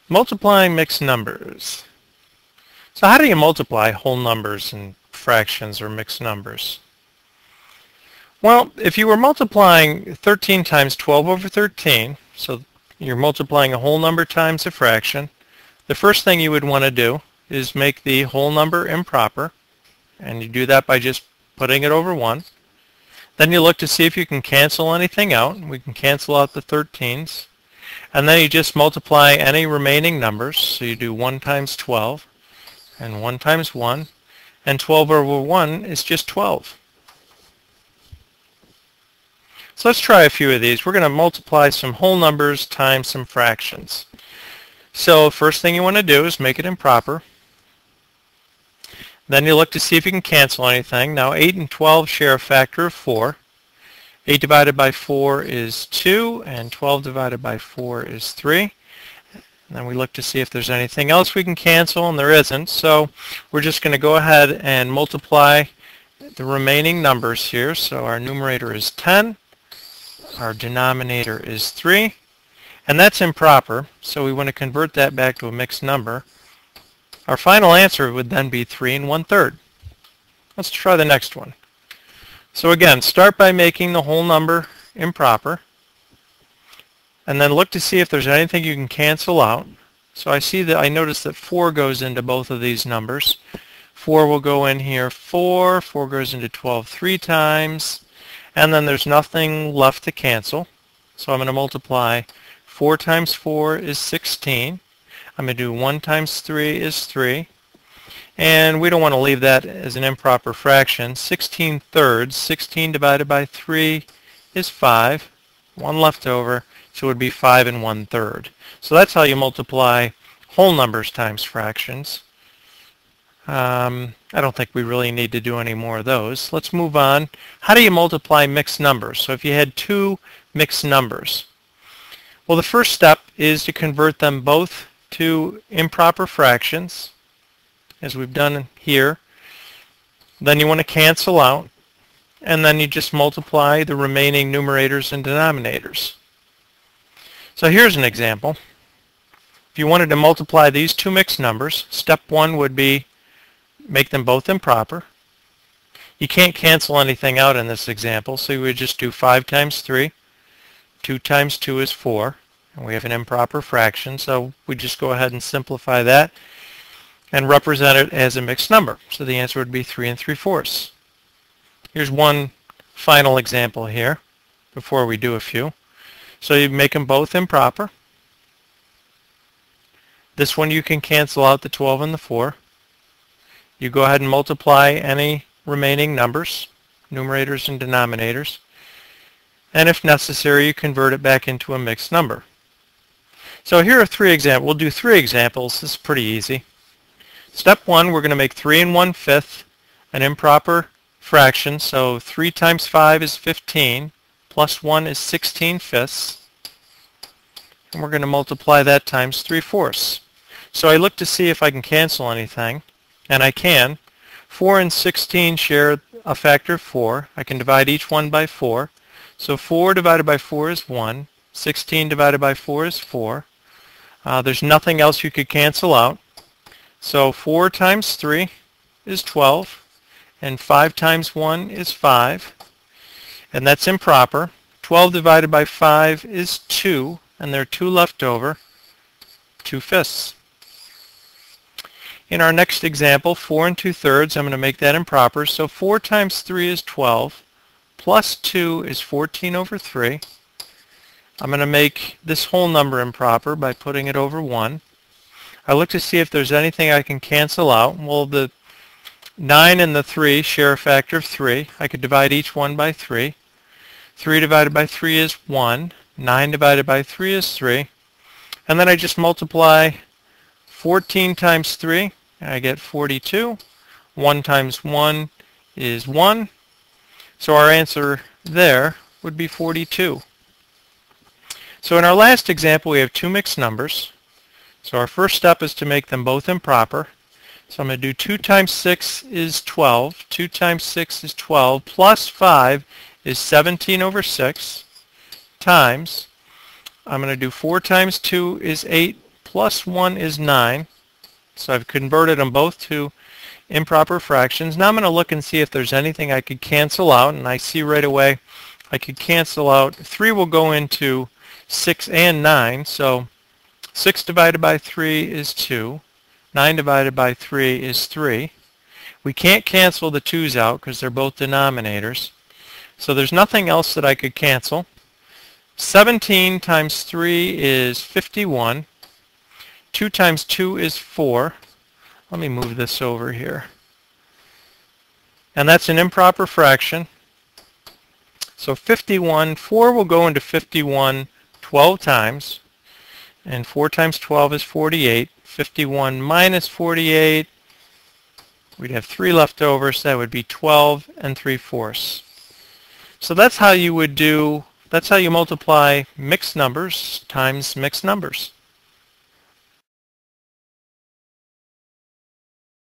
Multiplying mixed numbers. So how do you multiply whole numbers and fractions or mixed numbers? Well, if you were multiplying 13 times 12 over 13, so you're multiplying a whole number times a fraction, the first thing you would want to do is make the whole number improper, and you do that by just putting it over 1. Then you look to see if you can cancel anything out. We can cancel out the 13s. And then you just multiply any remaining numbers. So you do 1 times 12 and 1 times 1. And 12 over 1 is just 12. So let's try a few of these. We're going to multiply some whole numbers times some fractions. So first thing you want to do is make it improper. Then you look to see if you can cancel anything. Now 8 and 12 share a factor of 4. 8 divided by 4 is 2, and 12 divided by 4 is 3. And then we look to see if there's anything else we can cancel, and there isn't. So we're just going to go ahead and multiply the remaining numbers here. So our numerator is 10. Our denominator is 3. And that's improper, so we want to convert that back to a mixed number. Our final answer would then be 3 1/3. Let's try the next one. So again, start by making the whole number improper, and then look to see if there's anything you can cancel out. So I notice that 4 goes into both of these numbers. 4 will go in here 4, 4 goes into 12 3 times, and then there's nothing left to cancel. So I'm going to multiply 4 times 4 is 16. I'm going to do 1 times 3 is 3. And we don't want to leave that as an improper fraction. 16/3, 16 divided by 3 is 5. 1 left over, so it would be 5 1/3. So that's how you multiply whole numbers times fractions. I don't think we really need to do any more of those. Let's move on. How do you multiply mixed numbers? So if you had 2 mixed numbers, well, the first step is to convert them both to improper fractions, as we've done here. Then you want to cancel out, and then you just multiply the remaining numerators and denominators. So here's an example. If you wanted to multiply these 2 mixed numbers, step 1 would be make them both improper. You can't cancel anything out in this example, so you would just do 5 times 3. 2 times 2 is 4. And we have an improper fraction, so we just go ahead and simplify that and represent it as a mixed number. So the answer would be 3 3/4. Here's one final example here before we do a few. So you make them both improper. This one you can cancel out the 12 and the 4. You go ahead and multiply any remaining numbers, numerators and denominators. And if necessary, you convert it back into a mixed number. So here are 3 examples. We'll do 3 examples. This is pretty easy. Step 1, we're going to make 3 1/5 an improper fraction. So 3 times 5 is 15, plus 1 is 16/5. And we're going to multiply that times 3/4. So I look to see if I can cancel anything, and I can. 4 and 16 share a factor of 4. I can divide each one by 4. So 4 divided by 4 is 1. 16 divided by 4 is 4. There's nothing else you could cancel out. So 4 times 3 is 12, and 5 times 1 is 5, and that's improper. 12 divided by 5 is 2, and there are 2 left over, 2/5. In our next example, 4 2/3, I'm going to make that improper. So 4 times 3 is 12, plus 2 is 14 over 3. I'm going to make this whole number improper by putting it over 1. I look to see if there's anything I can cancel out. Well, the 9 and the 3 share a factor of 3. I could divide each one by 3. 3 divided by 3 is 1. 9 divided by 3 is 3. And then I just multiply 14 times 3, and I get 42. 1 times 1 is 1. So our answer there would be 42. So in our last example, we have 2 mixed numbers. So our first step is to make them both improper. So I'm going to do 2 times 6 is 12. 2 times 6 is 12, plus 5 is 17 over 6, times, I'm going to do 4 times 2 is 8, plus 1 is 9. So I've converted them both to improper fractions. Now I'm going to look and see if there's anything I could cancel out, and I see right away I could cancel out. 3 will go into 6 and 9, so 6 divided by 3 is 2. 9 divided by 3 is 3. We can't cancel the 2's out because they're both denominators. So there's nothing else that I could cancel. 17 times 3 is 51. 2 times 2 is 4. Let me move this over here. And that's an improper fraction. So 51, 4 will go into 51 12 times. And 4 times 12 is 48. 51 minus 48, we'd have 3 left over, so that would be 12 3/4. So that's how you would do, that's how you multiply mixed numbers times mixed numbers.